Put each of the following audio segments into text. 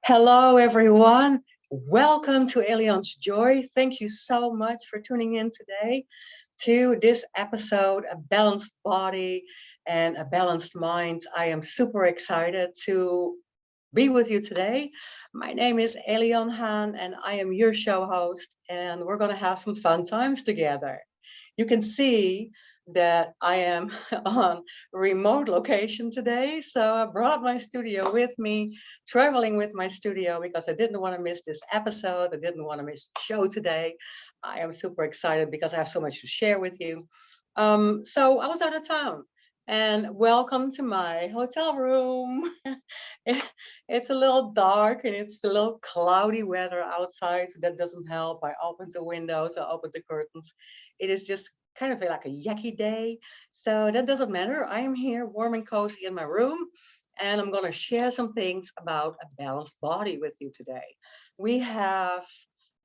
Hello, everyone. Welcome to Allianz Joy. Thank you so much for tuning in today to this episode, A Balanced Body and a Balanced Mind. I am super excited to be with you today. My name is Elian Han, and I am your show host, and we're going to have some fun times together. You can see that I am on remote location today. So I brought my studio with me, traveling with my studio because I didn't want to miss this episode. I didn't want to miss the show today. I am super excited because I have so much to share with you. So I was out of town. And welcome to my hotel room. It's a little dark and it's a little cloudy weather outside, so that doesn't help. I opened the windows, I opened the curtains. It is just kind of like a yucky day. So that doesn't matter. I am here warm and cozy in my room, and I'm going to share some things about a balanced body with you today. We have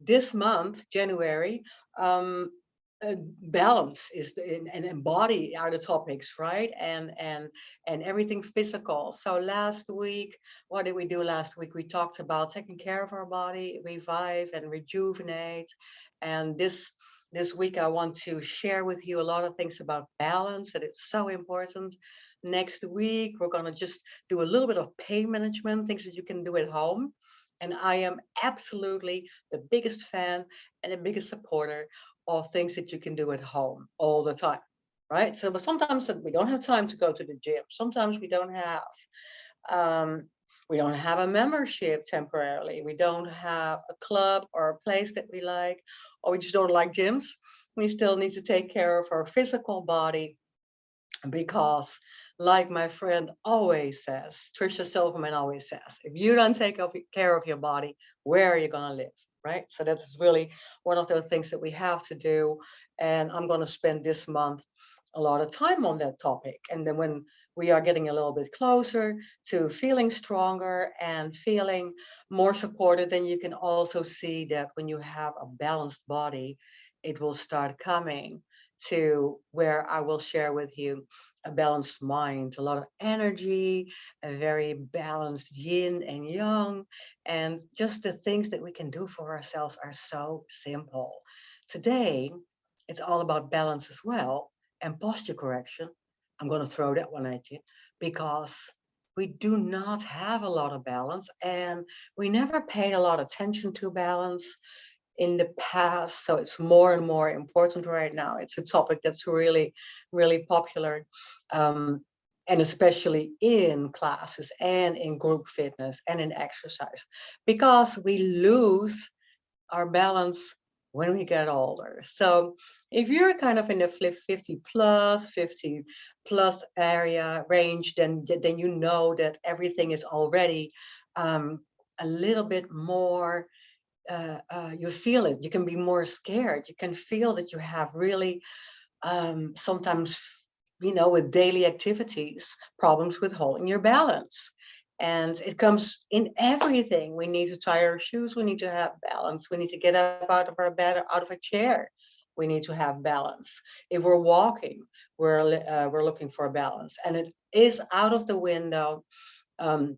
this month, January, um, balance is and body are the topics, right? And everything physical. So last week, what did we do last week? We talked about taking care of our body, revive and rejuvenate. And this week, I want to share with you a lot of things about balance, that it's so important. Next week, we're going to just do a little bit of pain management, things that you can do at home. And I am absolutely the biggest fan and the biggest supporter of things that you can do at home all the time, right? So, but sometimes we don't have time to go to the gym. Sometimes um, we don't have a membership temporarily. We don't have a club or a place that we like, or we just don't like gyms. We still need to take care of our physical body because, like my friend always says, Trisha Silverman always says, if you don't take care of your body, where are you going to live? Right. So that's really one of those things that we have to do. And I'm going to spend this month a lot of time on that topic. And then when we are getting a little bit closer to feeling stronger and feeling more supported, then you can also see that when you have a balanced body, it will start coming to where I will share with you a balanced mind, a lot of energy, a very balanced yin and yang, and just the things that we can do for ourselves are so simple. Today, it's all about balance as well and posture correction. I'm going to throw that one at you because we do not have a lot of balance and we never paid a lot of attention to balance in the past. So it's more and more important right now. It's a topic that's really, really popular. Um, and especially in classes and in group fitness and in exercise, because we lose our balance when we get older. So if you're kind of in the 50 plus area range, then you know that everything is already um, a little bit more you feel it. You can be more scared. You can feel that you have really sometimes, with daily activities, problems with holding your balance. And it comes in everything. We need to tie our shoes. We need to have balance. We need to get up out of our bed, out of a chair. We need to have balance. If we're walking, we're looking for balance, and it is out of the window. Um,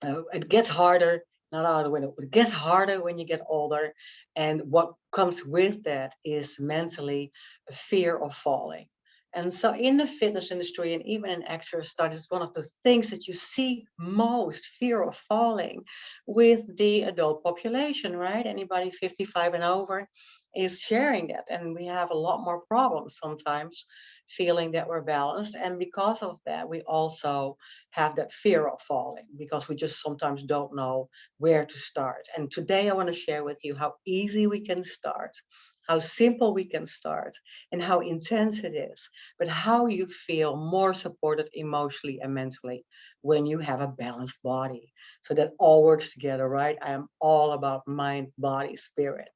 it gets harder, not out of the window, but it gets harder when you get older. And what comes with that is mentally a fear of falling. And so in the fitness industry and even in exercise studies, one of the things that you see most, fear of falling with the adult population, right? Anybody 55 and over is sharing that. And we have a lot more problems sometimes feeling that we're balanced. And because of that, we also have that fear of falling because we just sometimes don't know where to start. And today I want to share with you how easy we can start, how simple we can start, and how intense it is, but how you feel more supported emotionally and mentally when you have a balanced body. So that all works together, right? I am all about mind, body, spirit.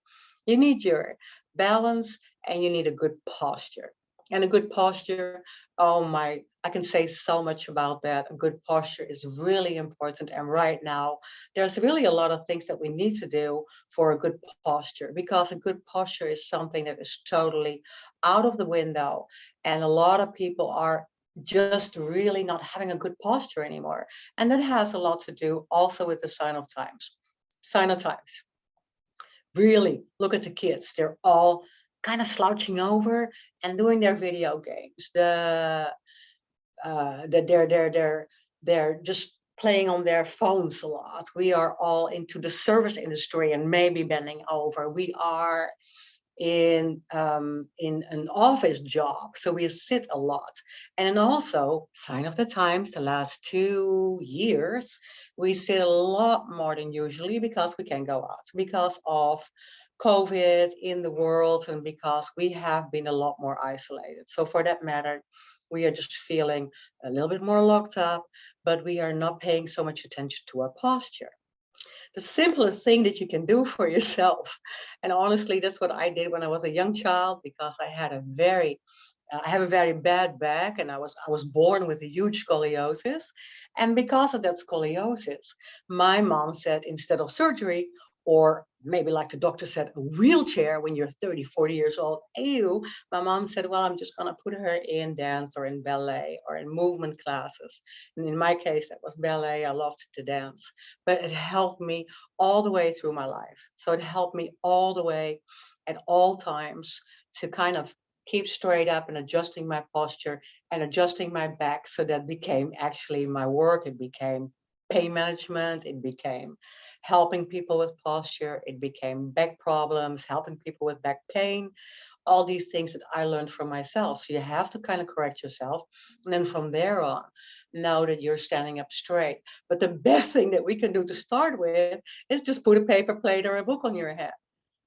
You need your balance and you need a good posture. And a good posture, oh my, I can say so much about that. A good posture is really important. And right now, there's really a lot of things that we need to do for a good posture, because a good posture is something that is totally out of the window. And a lot of people are just really not having a good posture anymore. And that has a lot to do also with the sign of times. Sign of times. Really look at the kids. They're all kind of slouching over and doing their video games. They're just playing on their phones a lot. We are all into the service industry and maybe bending over. We are in an office job, so we sit a lot. And also, sign of the times, the last 2 years, we sit a lot more than usually because we can go out because of COVID in the world and because we have been a lot more isolated. So for that matter, we are just feeling a little bit more locked up, but we are not paying so much attention to our posture. The simplest thing that you can do for yourself. And honestly, that's what I did when I was a young child because I have a very bad back, and I was born with a huge scoliosis. And because of that scoliosis, my mom said instead of surgery, or maybe like the doctor said, a wheelchair when you're 30, 40 years old, ew, my mom said, well, I'm just gonna put her in dance or in ballet or in movement classes. And in my case, that was ballet. I loved to dance, but it helped me all the way through my life. So it helped me all the way at all times to kind of keep straight up and adjusting my posture and adjusting my back. So that became actually my work. It became pain management. It became helping people with posture. It became back problems, helping people with back pain, all these things that I learned from myself. So you have to kind of correct yourself. And then from there on, know that you're standing up straight. But the best thing that we can do to start with is just put a paper plate or a book on your head,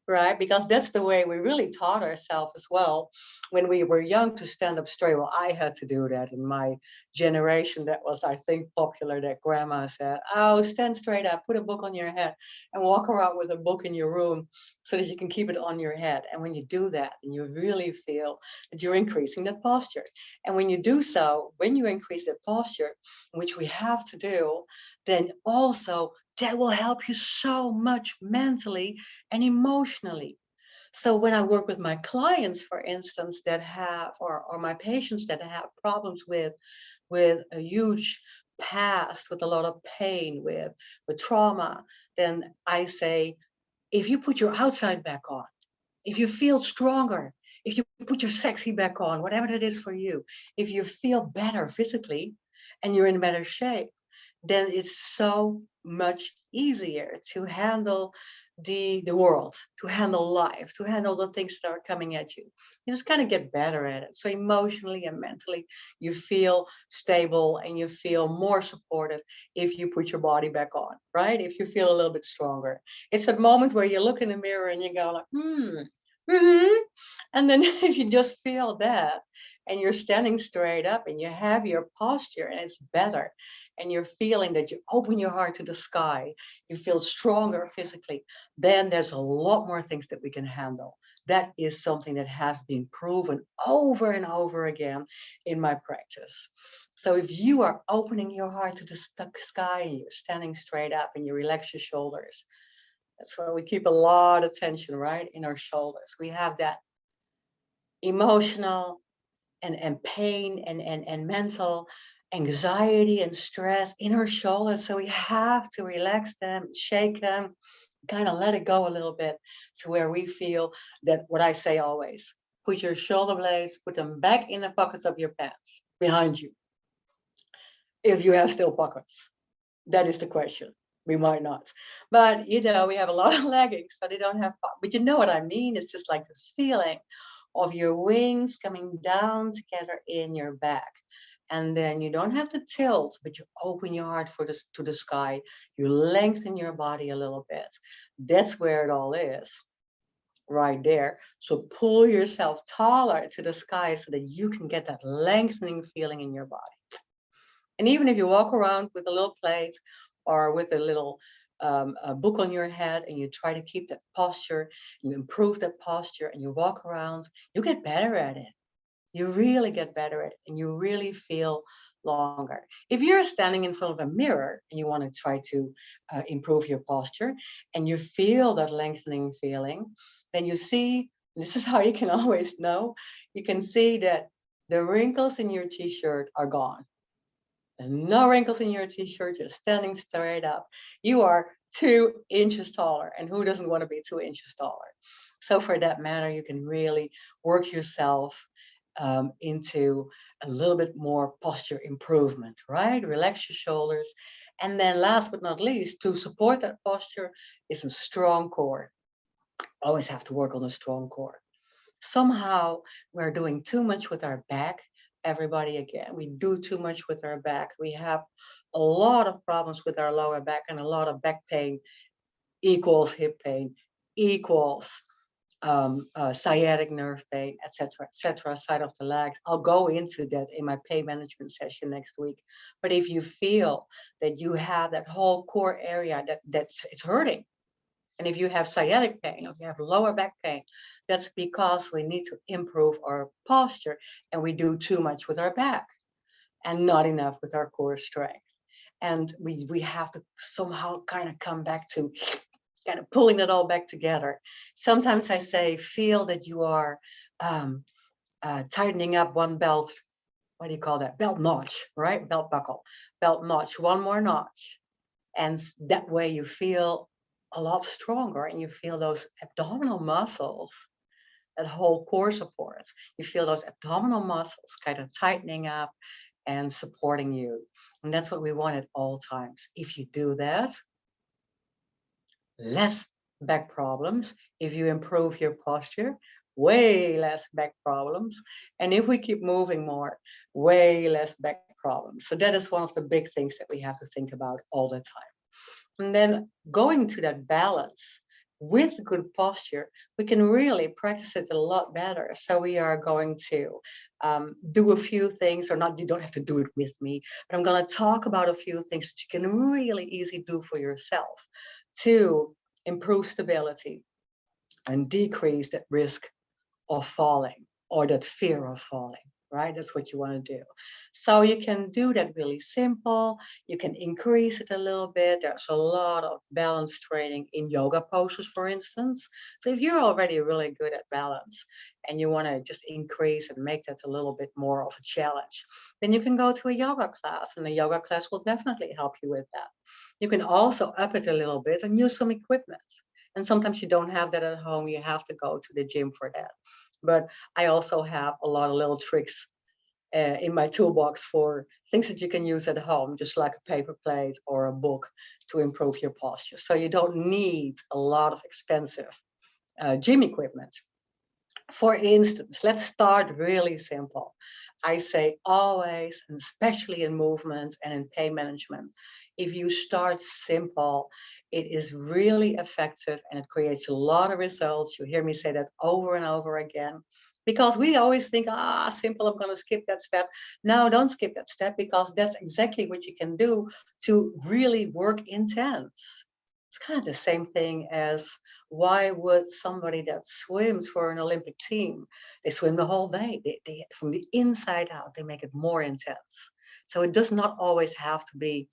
right? Because that's the way we really taught ourselves as well when we were young to stand up straight. Well, I had to do that in my generation. That was, I think, popular that grandma said, oh, stand straight up, put a book on your head and walk around with a book in your room so that you can keep it on your head. And when you do that, and you really feel that you're increasing that posture. And when you do so, when you increase that posture, which we have to do, then also that will help you so much mentally and emotionally. So when I work with my clients, for instance, that have, or my patients that have problems with a huge past, with a lot of pain, with trauma, then I say, if you put your outside back on, if you feel stronger, if you put your sexy back on, whatever it is for you, if you feel better physically and you're in better shape, then it's so much easier to handle the world, to handle life, to handle the things that are coming at you. You just kind of get better at it. So emotionally and mentally, you feel stable and you feel more supported if you put your body back on, right? If you feel a little bit stronger. It's that moment where you look in the mirror and you go like, mm-hmm. And then if you just feel that and you're standing straight up and you have your posture and it's better, and you're feeling that you open your heart to the sky, you feel stronger physically, then there's a lot more things that we can handle. That is something that has been proven over and over again in my practice. So if you are opening your heart to the sky and you're standing straight up and you relax your shoulders, that's where we keep a lot of tension, right, in our shoulders. We have that emotional and pain and mental anxiety and stress in our shoulders. So we have to relax them, shake them, kind of let it go a little bit to where we feel that what I say always, put your shoulder blades, put them back in the pockets of your pants behind you. If you have still pockets, that is the question. We might not, but we have a lot of leggings, so they don't have, but you know what I mean? It's just like this feeling of your wings coming down together in your back. And then you don't have to tilt, but you open your heart to the sky. You lengthen your body a little bit. That's where it all is, right there. So pull yourself taller to the sky so that you can get that lengthening feeling in your body. And even if you walk around with a little plate or with a little a book on your head and you try to keep that posture, you improve that posture and you walk around, you get better at it. You really get better at it and you really feel longer. If you're standing in front of a mirror and you want to try to improve your posture and you feel that lengthening feeling, then you see, this is how you can always know, you can see that the wrinkles in your t-shirt are gone. And no wrinkles in your t-shirt, you're standing straight up. You are 2 inches taller. And who doesn't want to be 2 inches taller? So for that matter, you can really work yourself into a little bit more posture improvement, right? Relax your shoulders. And then last but not least, to support that posture is a strong core. Always have to work on a strong core. Somehow we're doing too much with our back. Everybody, again, we do too much with our back. We have a lot of problems with our lower back, and a lot of back pain equals hip pain equals sciatic nerve pain, etc., side of the legs. I'll go into that in my pain management session next week. But if you feel that you have that whole core area that's it's hurting, and if you have sciatic pain, or if you have lower back pain, that's because we need to improve our posture, and we do too much with our back and not enough with our core strength. And we have to somehow kind of come back to kind of pulling it all back together. Sometimes I say, feel that you are tightening up one belt. What do you call that? Belt notch, right? Belt buckle, belt notch, one more notch. And that way you feel a lot stronger, and you feel those abdominal muscles that whole core supports. You feel those abdominal muscles kind of tightening up and supporting you. And that's what we want at all times. If you do that, less back problems. If you improve your posture, way less back problems. And if we keep moving more, way less back problems. So that is one of the big things that we have to think about all the time. And then going to that balance with good posture, we can really practice it a lot better. So we are going to do a few things, or not, you don't have to do it with me, but I'm going to talk about a few things that you can really easily do for yourself to improve stability and decrease that risk of falling, or that fear of falling, right? That's what you want to do. So you can do that really simple. You can increase it a little bit. There's a lot of balance training in yoga poses, for instance. So if you're already really good at balance and you want to just increase and make that a little bit more of a challenge, then you can go to a yoga class, and the yoga class will definitely help you with that. You can also up it a little bit and use some equipment. And sometimes you don't have that at home. You have to go to the gym for that. But I also have a lot of little tricks in my toolbox for things that you can use at home, just like a paper plate or a book, to improve your posture. So you don't need a lot of expensive gym equipment. For instance, let's start really simple. I say always, and especially in movement and in pain management, if you start simple, it is really effective, and it creates a lot of results. You hear me say that over and over again, because we always think, simple, I'm going to skip that step. No, don't skip that step, because that's exactly what you can do to really work intense. It's kind of the same thing as, why would somebody that swims for an Olympic team, they swim the whole day, they from the inside out, they make it more intense. So it does not always have to be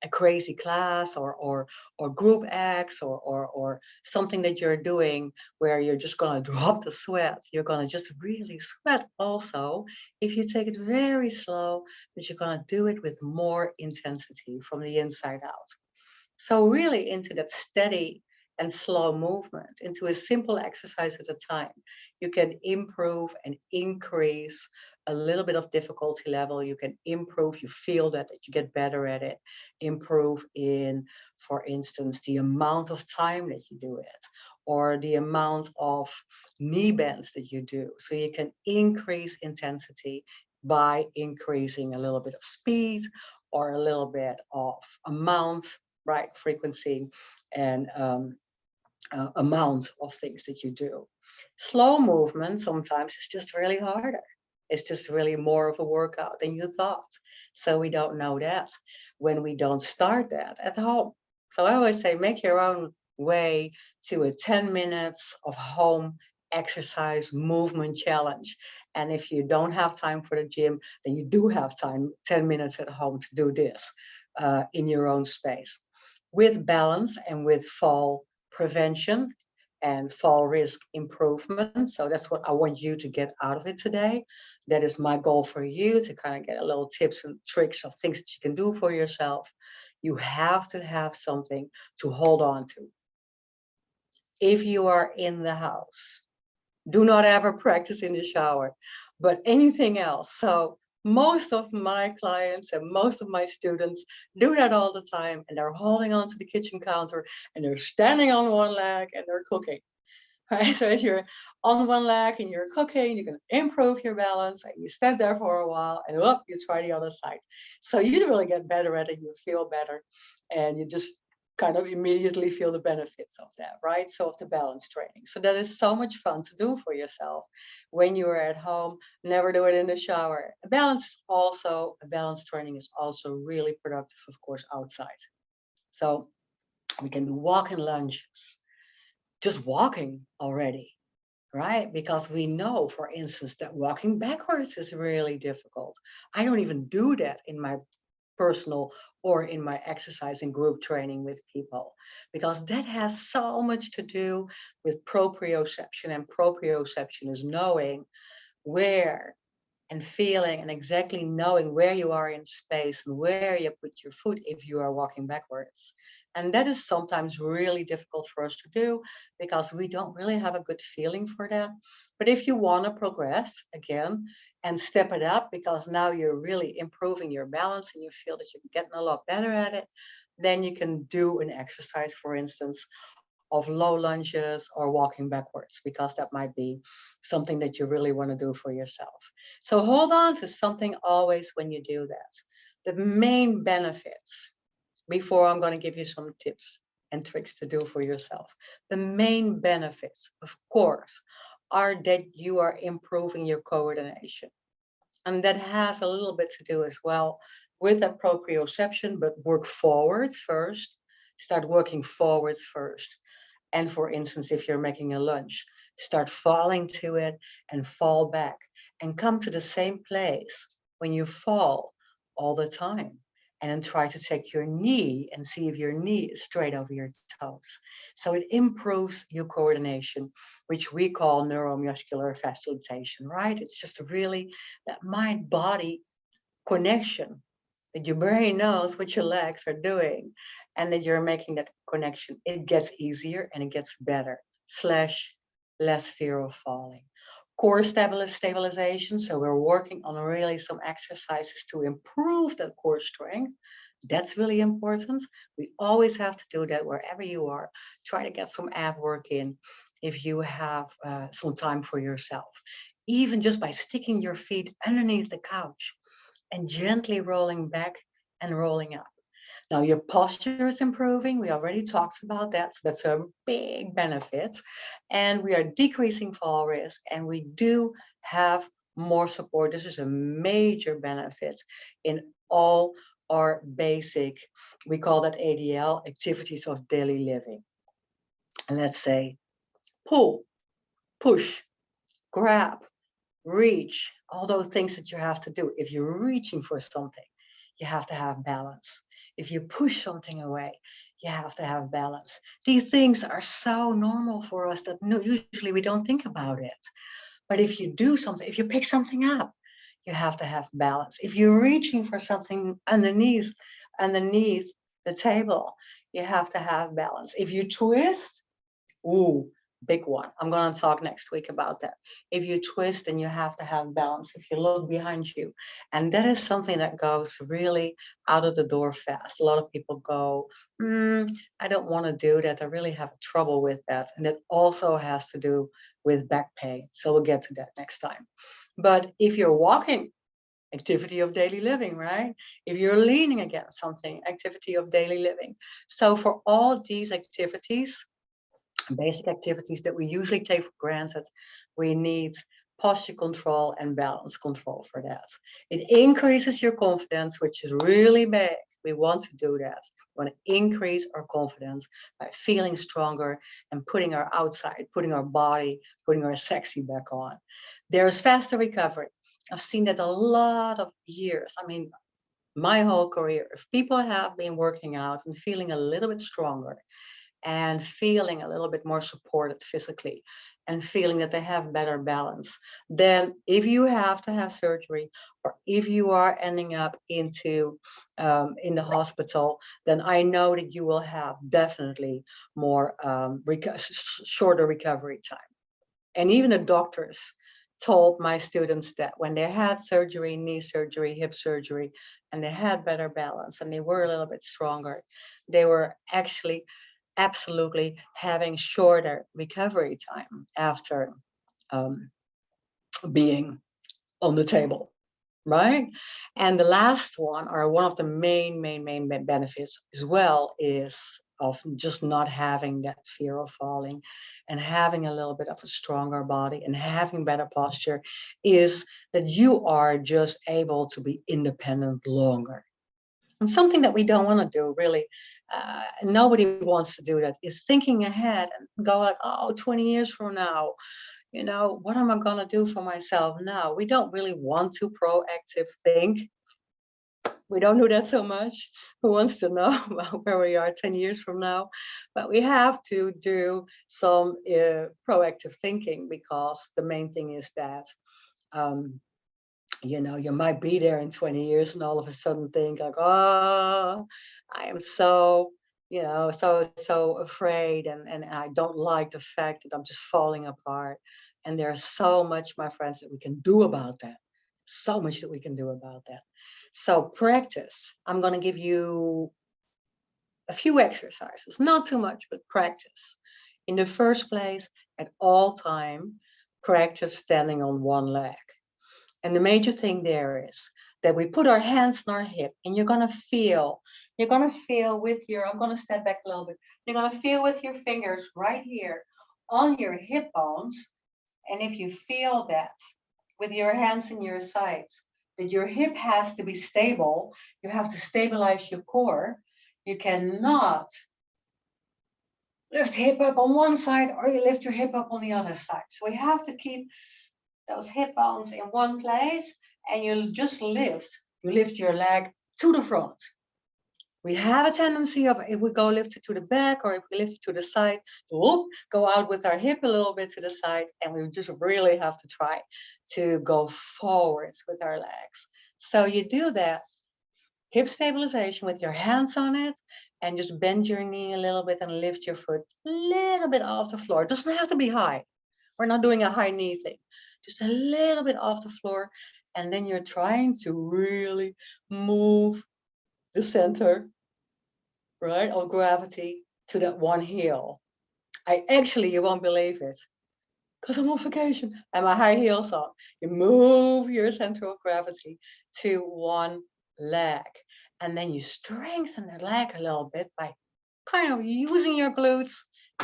a crazy class, or group X, or something that you're doing where you're just going to drop the sweat. You're going to just really sweat also if you take it very slow, but you're going to do it with more intensity from the inside out. So really into that steady and slow movement, into a simple exercise at a time, you can improve and increase a little bit of difficulty level. You can improve, you feel that you get better at it, improve in, for instance, the amount of time that you do it, or the amount of knee bends that you do. So you can increase intensity by increasing a little bit of speed, or a little bit of amount, right, frequency, and amount of things that you do. Slow movement sometimes is just really harder. It's just really more of a workout than you thought. So we don't know that when we don't start that at home. So I always say, make your own way to a 10 minutes of home exercise movement challenge. And if you don't have time for the gym, then you do have time, 10 minutes at home, to do this in your own space, with balance and with fall prevention and fall risk improvement. So that's what I want you to get out of it today. That is my goal for you, to kind of get a little tips and tricks of things that you can do for yourself. You have to have something to hold on to. If you are in the house, do not ever practice in the shower, but anything else. So most of my clients and most of my students do that all the time, and they're holding on to the kitchen counter and they're standing on one leg and they're cooking. Right? So if you're on one leg and you're cooking, you can improve your balance, and you stand there for a while and you try the other side. So you really get better at it, you feel better, and you just kind of immediately feel the benefits of that, right? So of the balance training. So that is so much fun to do for yourself when you are at home. Never do it in the shower. Balance training is also really productive, of course, outside. So we can do walking lunges, just walking already, right? Because we know, for instance, that walking backwards is really difficult. I don't even do that in my personal or in my exercise and group training with people, because that has so much to do with proprioception. And proprioception is knowing where and feeling and exactly knowing where you are in space and where you put your foot if you are walking backwards. And that is sometimes really difficult for us to do because we don't really have a good feeling for that. But if you want to progress again and step it up, because now you're really improving your balance and you feel that you're getting a lot better at it, then you can do an exercise, for instance, of low lunges or walking backwards, because that might be something that you really want to do for yourself. So hold on to something always when you do that. The main benefits, before I'm going to give you some tips and tricks to do for yourself. The main benefits, of course, are that you are improving your coordination. And that has a little bit to do as well with that proprioception, but work forwards first. Start working forwards first. And for instance, if you're making a lunge, start falling to it and fall back and come to the same place when you fall all the time. And then try to take your knee and see if your knee is straight over your toes. So it improves your coordination, which we call neuromuscular facilitation, right? It's just really that mind-body connection, that your brain knows what your legs are doing and that you're making that connection. It gets easier and it gets better, slash less fear of falling. Core stabilization. So we're working on really some exercises to improve that core strength. That's really important. We always have to do that wherever you are. Try to get some ab work in if you have some time for yourself. Even just by sticking your feet underneath the couch and gently rolling back and rolling up. Now your posture is improving. We already talked about that. So that's a big benefit. And we are decreasing fall risk, and we do have more support. This is a major benefit in all our basic, we call that ADL, activities of daily living. And let's say pull, push, grab, reach, all those things that you have to do. If you're reaching for something, you have to have balance. If you push something away, you have to have balance. These things are so normal for us that usually we don't think about it. But if you do something, if you pick something up, you have to have balance. If you're reaching for something underneath the table, you have to have balance. If you twist, ooh, big one. I'm going to talk next week about that. If you twist, then you have to have balance. If you look behind you, and that is something that goes really out of the door fast. A lot of people go, I don't want to do that. I really have trouble with that. And it also has to do with back pain. So we'll get to that next time. But if you're walking, activity of daily living, right? If you're leaning against something, activity of daily living. So for all these activities, basic activities that we usually take for granted, we need posture control and balance control for that. It increases your confidence, which is really big. We want to do that. We want to increase our confidence by feeling stronger and putting our outside, putting our body, putting our sexy back on. There's faster recovery. I've seen that a lot of years. I mean, my whole career, if people have been working out and feeling a little bit stronger, and feeling a little bit more supported physically and feeling that they have better balance. Then if you have to have surgery, or if you are ending up into in the hospital, then I know that you will have definitely more shorter recovery time. And even the doctors told my students that when they had surgery, knee surgery, hip surgery, and they had better balance and they were a little bit stronger, they were actually absolutely having shorter recovery time after um, being on the table, right? And the last one, or one of the main benefits as well, is of just not having that fear of falling and having a little bit of a stronger body and having better posture, is that you are just able to be independent longer. And something that we don't want to do, really, nobody wants to do that, is thinking ahead and go like, oh, 20 years from now, what am I going to do for myself now? We don't really want to proactive think. We don't do that so much. Who wants to know about where we are 10 years from now? But we have to do some proactive thinking, because the main thing is that you might be there in 20 years and all of a sudden think like, oh, I am so, so afraid, and I don't like the fact that I'm just falling apart. And there's so much, my friends, that we can do about that. So much that we can do about that. So practice. I'm going to give you a few exercises, not too much, but practice. In the first place, at all time, practice standing on one leg. And the major thing there is that we put our hands on our hip, and you're going to feel with your, I'm going to step back a little bit. You're going to feel with your fingers right here on your hip bones. And if you feel that with your hands in your sides, that your hip has to be stable, you have to stabilize your core. You cannot lift hip up on one side or you lift your hip up on the other side. So we have to keep those hip bones in one place, and you just lift your leg to the front. We have a tendency of, if we go lift it to the back or if we lift it to the side, to go out with our hip a little bit to the side, and we just really have to try to go forwards with our legs. So you do that hip stabilization with your hands on it, and just bend your knee a little bit and lift your foot a little bit off the floor. It doesn't have to be high. We're not doing a high knee thing, just a little bit off the floor. And then you're trying to really move the center, right, of gravity to that one heel. You won't believe it, because I'm on vacation and my high heels on. You move your center of gravity to one leg, and then you strengthen the leg a little bit by kind of using your glutes,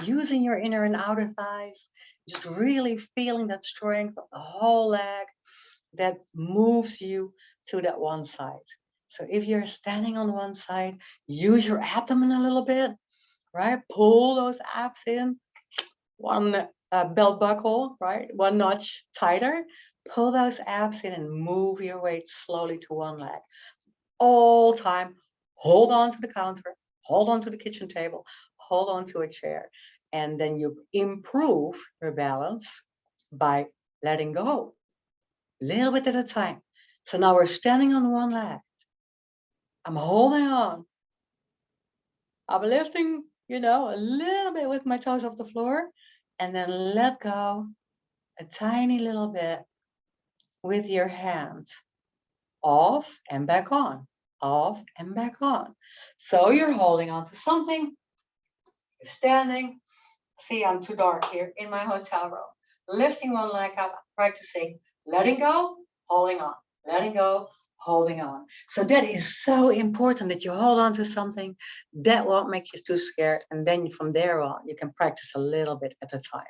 using your inner and outer thighs, just really feeling that strength of the whole leg that moves you to that one side. So if you're standing on one side, use your abdomen a little bit, right? Pull those abs in, one belt buckle, right? One notch tighter. Pull those abs in and move your weight slowly to one leg. All time, hold on to the counter, hold on to the kitchen table, hold on to a chair. And then you improve your balance by letting go, a little bit at a time. So now we're standing on one leg. I'm holding on. I'm lifting, a little bit with my toes off the floor, and then let go a tiny little bit with your hand. Off and back on, off and back on. So you're holding on to something, you're standing. See, I'm too dark here in my hotel room. Lifting one leg up, practicing letting go, holding on, letting go, holding on. So that is so important, that you hold on to something that won't make you too scared. And then from there on, you can practice a little bit at a time.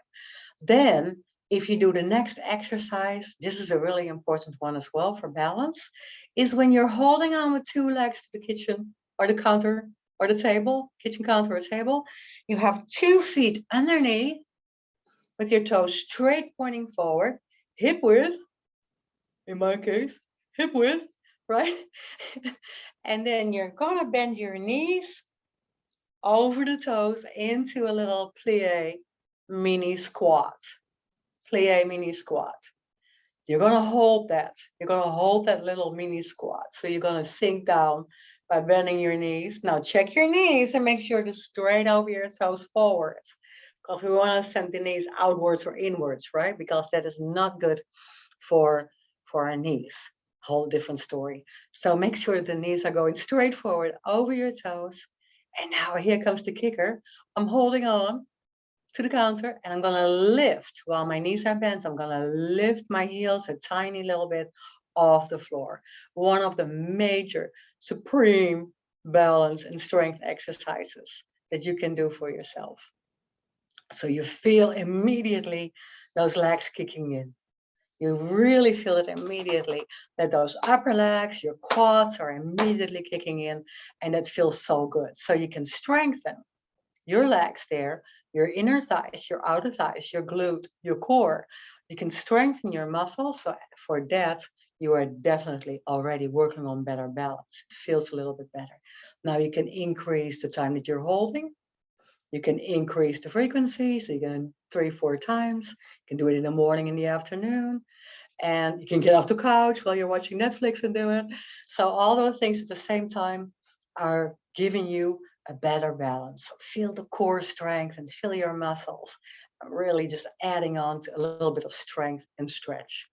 Then if you do the next exercise, this is a really important one as well for balance, is when you're holding on with two legs to the kitchen or the counter or the table, kitchen counter or table, you have 2 feet underneath with your toes straight pointing forward, hip width, in my case, hip width, right? And then you're gonna bend your knees over the toes into a little plie mini squat. Plie mini squat. You're gonna hold that. You're gonna hold that little mini squat. So you're gonna sink down by bending your knees. Now check your knees and make sure to straight over your toes forwards, because we want to send the knees outwards or inwards, right? Because that is not good for our knees. Whole different story. So make sure the knees are going straight forward over your toes. And now here comes the kicker. I'm holding on to the counter and I'm gonna lift while my knees are bent. I'm gonna lift my heels a tiny little bit off the floor. One of the major supreme balance and strength exercises that you can do for yourself. So you feel immediately those legs kicking in. You really feel it immediately that those upper legs, your quads are immediately kicking in, and that feels so good. So you can strengthen your legs there, your inner thighs, your outer thighs, your glute, your core. You can strengthen your muscles. So for that, you are definitely already working on better balance. It feels a little bit better. Now you can increase the time that you're holding. You can increase the frequency. So you can 3-4 times. You can do it in the morning, in the afternoon. And you can get off the couch while you're watching Netflix and do it. So all those things at the same time are giving you a better balance. So feel the core strength and feel your muscles, really just adding on to a little bit of strength and stretch.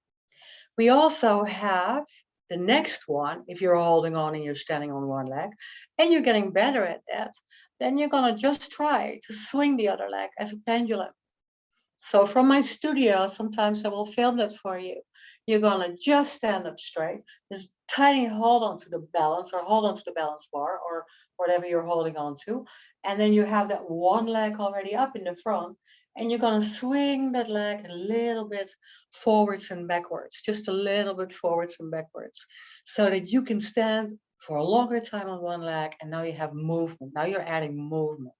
We also have the next one. If you're holding on and you're standing on one leg and you're getting better at that, then you're going to just try to swing the other leg as a pendulum. So from my studio, sometimes I will film that for you. You're gonna just stand up straight, just tiny hold on to the balance or hold on to the balance bar or whatever you're holding on to. And then you have that one leg already up in the front and you're gonna swing that leg a little bit forwards and backwards, just a little bit forwards and backwards so that you can stand for a longer time on one leg and now you have movement. Now you're adding movement.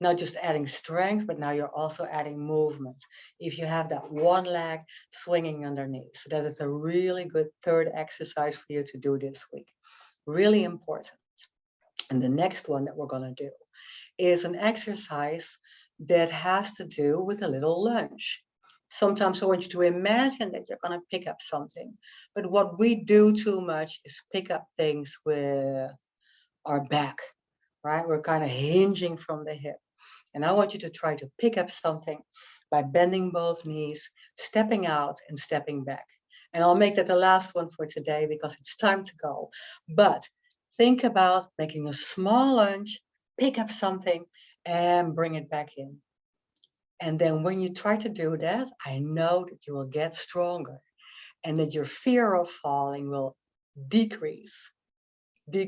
Not just adding strength, but now you're also adding movement. If you have that one leg swinging underneath. So that is a really good third exercise for you to do this week. Really important. And the next one that we're going to do is an exercise that has to do with a little lunge. Sometimes I want you to imagine that you're going to pick up something. But what we do too much is pick up things with our back, right? We're kind of hinging from the hip. And I want you to try to pick up something by bending both knees, stepping out and stepping back. And I'll make that the last one for today because it's time to go. But think about making a small lunge, pick up something and bring it back in. And then when you try to do that, I know that you will get stronger and that your fear of falling will decrease. I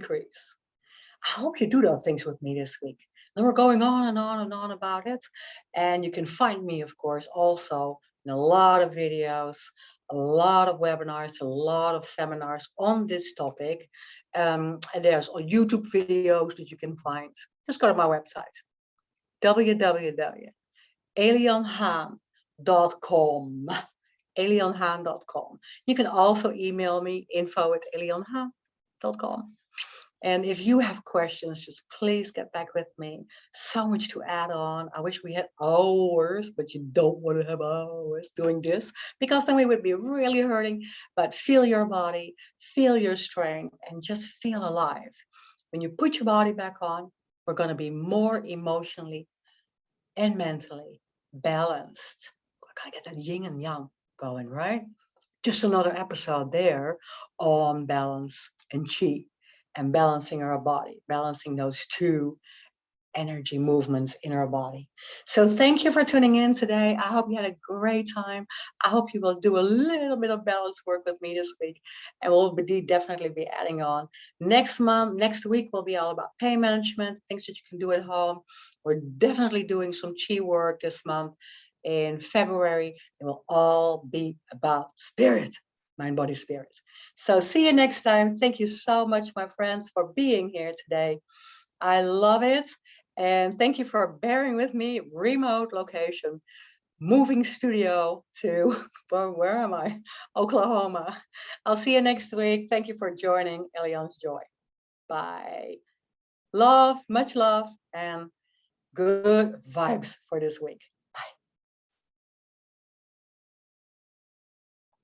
hope you do those things with me this week. And we're going on and on and on about it. And you can find me, of course, also in a lot of videos, a lot of webinars, a lot of seminars on this topic. And there's YouTube videos that you can find. Just go to my website, www.elianhaan.com. elianhaan.com. You can also email me, info@elianhaan.com. And if you have questions, just please get back with me. So much to add on. I wish we had hours, but you don't want to have hours doing this because then we would be really hurting. But feel your body, feel your strength, and just feel alive. When you put your body back on, we're going to be more emotionally and mentally balanced. We're going to get that yin and yang going, right? Just another episode there on balance and chi. And balancing our body, balancing those two energy movements in our body. So thank you for tuning in today. I hope you had a great time. I hope you will do a little bit of balance work with me this week, and we'll definitely be adding on. Next week will be all about pain management, things that you can do at home. We're definitely doing some chi work this month. In February, it will all be about spirit. Mind, body, spirit. So see you next time. Thank you so much, my friends, for being here today. I love it. And thank you for bearing with me. Remote location, moving studio to, well, where am I? Oklahoma. I'll see you next week. Thank you for joining Elian's Joy. Bye. Love, much love, and good vibes for this week.